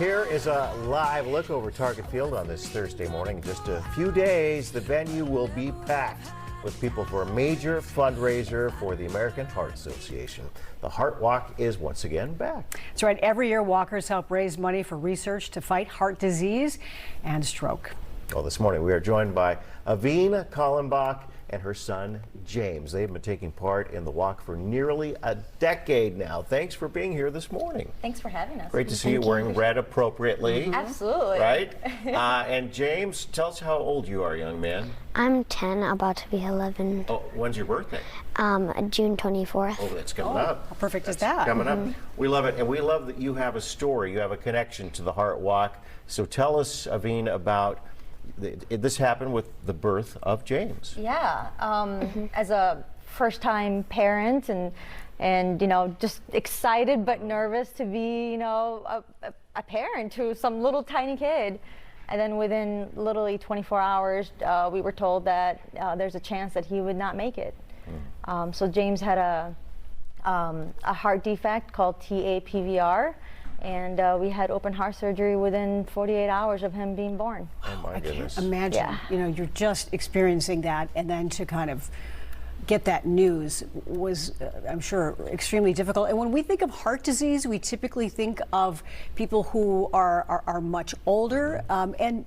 Here is a live look over Target Field on this Thursday morning. In just a few days, the venue will be packed with people for a major fundraiser for the American Heart Association. The Heart Walk is once again back. That's right. Every year, walkers help raise money for research to fight heart disease and stroke. Well, this morning we are joined by Aveen Kallenbach and her son, James. They've been taking part in the walk for nearly a decade now. Thanks for being here this morning. Thanks for having us. Great to see you wearing red appropriately. Absolutely. Right? And James, tell us how old you are, young man. I'm 10, about to be 11. Oh, when's your birthday? June 24th. Oh, that's coming up. How perfect is that? Coming up. We love it. And we love that you have a story. You have a connection to the Heart Walk. So tell us, Aveen, about this happened with the birth of James. Yeah. As a first-time parent and you know, just excited but nervous to be, you know, a parent to some little tiny kid. And then within literally 24 hours, we were told that there's a chance that he would not make it. So James had a heart defect called TAPVR. And we had open heart surgery within 48 hours of him being born. Oh my goodness. Imagine, you know, you're just experiencing that, and then to kind of get that news was, I'm sure, extremely difficult. And when we think of heart disease, we typically think of people who are much older. And,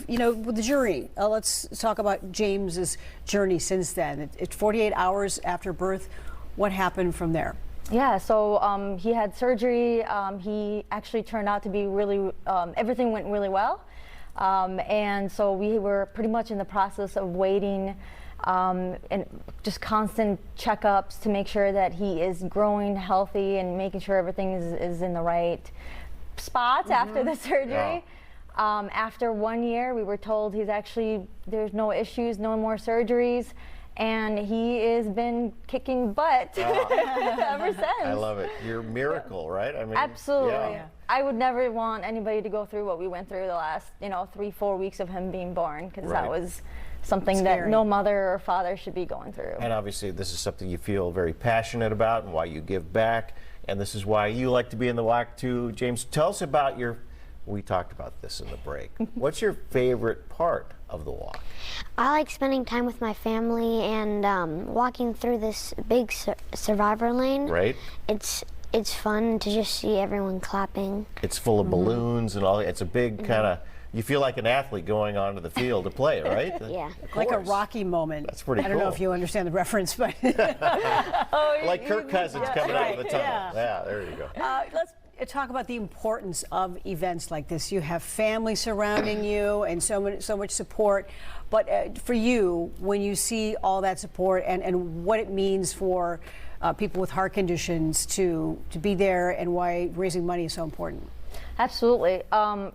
you know, with the journey, let's talk about James's journey since then. It's 48 hours after birth. What happened from there? Yeah, so he had surgery. He actually turned out to be really, everything went really well. And so we were pretty much in the process of waiting and just constant checkups to make sure that he is growing healthy and making sure everything is in the right spots after the surgery. Yeah. After 1 year, we were told there's no issues, no more surgeries. And he has been kicking butt ever since. I love it. You're a miracle, right? I mean, absolutely. Yeah. I would never want anybody to go through what we went through the last, 3-4 weeks of him being born, because that was something that no mother or father should be going through. And obviously, this is something you feel very passionate about, and why you give back. And this is why you like to be in the walk too. James, tell us about we talked about this in the break. What's your favorite part of the walk? I like spending time with my family and walking through this big survivor lane. Right. It's fun to just see everyone clapping. It's full of balloons and all. It's a big kind of, you feel like an athlete going onto the field to play, right? Yeah. Like a Rocky moment. That's pretty cool. I don't know if you understand the reference, but like Kirk Cousins coming out of the tunnel. Yeah, there you go. Let's talk about the importance of events like this. You have family surrounding you and so much support. But for you, when you see all that support and what it means for people with heart conditions to be there, and why raising money is so important. Absolutely.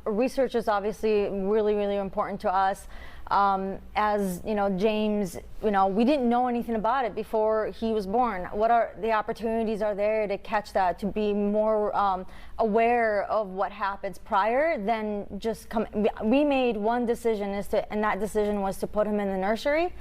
Research is obviously really, really important to us. As you know, James, we didn't know anything about it before he was born. What are the opportunities are there to catch that, to be more aware of what happens prior than just come. We made one decision, and that decision was to put him in the nursery.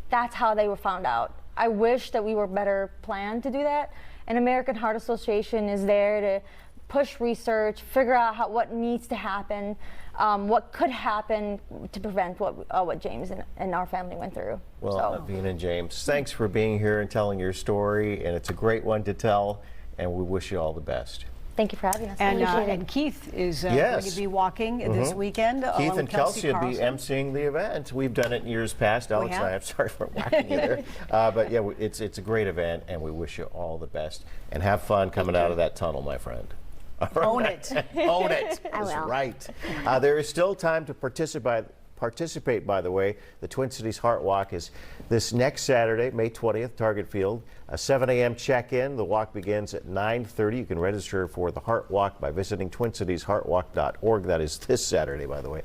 That's how they were found out. I wish that we were better planned to do that. And American Heart Association is there to push research, figure out what needs to happen, what could happen to prevent what James and our family went through. Well, Aveen and James, thanks for being here and telling your story, and it's a great one to tell, and we wish you all the best. Thank you for having us. And Keith is going to be walking this weekend. Keith and Kelsey will be emceeing the event. We've done it in years past. Alex and I, I'm sorry for whacking you there. But yeah, it's a great event, and we wish you all the best. And have fun coming out of that tunnel, my friend. Own it. Own it. That's right. There is still time to participate, by the way. The Twin Cities Heart Walk is this next Saturday, May 20th, Target Field. A 7 a.m. check-in. The walk begins at 9:30. You can register for the Heart Walk by visiting twincitiesheartwalk.org. That is this Saturday, by the way.